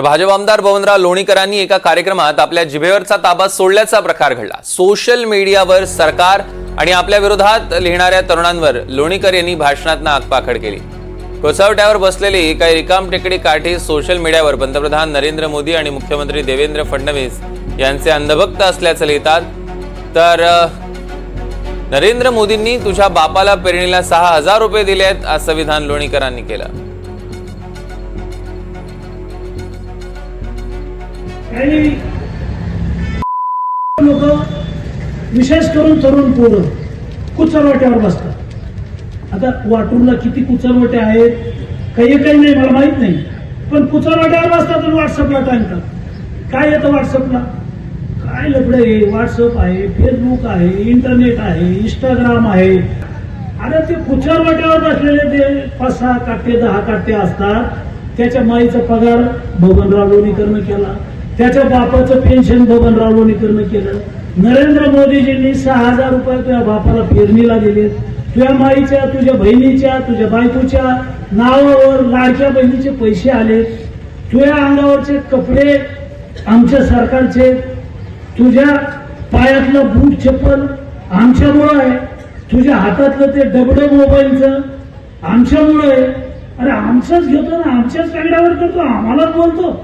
भाजप आमदार बबनराव लोणीकरांनी एका कार्यक्रमात आपल्या जिभेवरचा ताबा सोडल्याचा प्रकार घडला। सोशल मीडियावर सरकार आणि आपल्या विरोधात लिहिणाऱ्या तरुणांवर लोणीकर यांनी भाषणात आगपाखड केली। कोसवट्यावर बसलेली काही रिकामटेकडी काठी सोशल मीडियावर पंतप्रधान नरेंद्र मोदी आणि मुख्यमंत्री देवेंद्र फडणवीस यांचे अंधभक्त असल्याचे लिहितात। तर नरेंद्र मोदींनी तुझ्या बापाला पेरणीला 6000 रुपये दिलेत असं विधान लोणीकरांनी केलं। लोक विशेष करून तरुण पोरं कुचरवाट्यावर बसतात। आता वाटूरला किती कुचरवाटे आहेत काही नाही मला माहित नाही, पण कुचरवाट्यावर बसतात आणि व्हॉट्सअपला टाकतात। काय येतं व्हॉट्सअपला? काय लफडं आहे? व्हॉट्सअप आहे, फेसबुक आहे, इंटरनेट आहे, इंस्टाग्राम आहे। अरे ते कुचरवाट्यावर बसलेले ते 5-6 काटे 10 काटे असतात। त्याच्या माईचा पगार बबनराव लोणीकरनं केला, त्याच्या बापाचं पेन्शन बबनराव लोणीकरनं केलं। नरेंद्र मोदीजींनी 6000 रुपये तुझ्या बापाला पेरणीला दिले। तुझ्या माईच्या, तुझ्या बहिणीच्या, तुझ्या बायकोच्या नावावर लाडक्या बहिणीचे पैसे आले। तुझ्या अंगावरचे कपडे आमच्या सरकारचे, तुझ्या पायातलं बूट चप्पल आमच्यामुळं आहे, तुझ्या हातातलं ते डबडं मोबाईलचं आमच्यामुळं आहे। अरे आमचंच घेतो ना, आमच्याच पॅगड्यावर करतो, आम्हालाच बोलतो।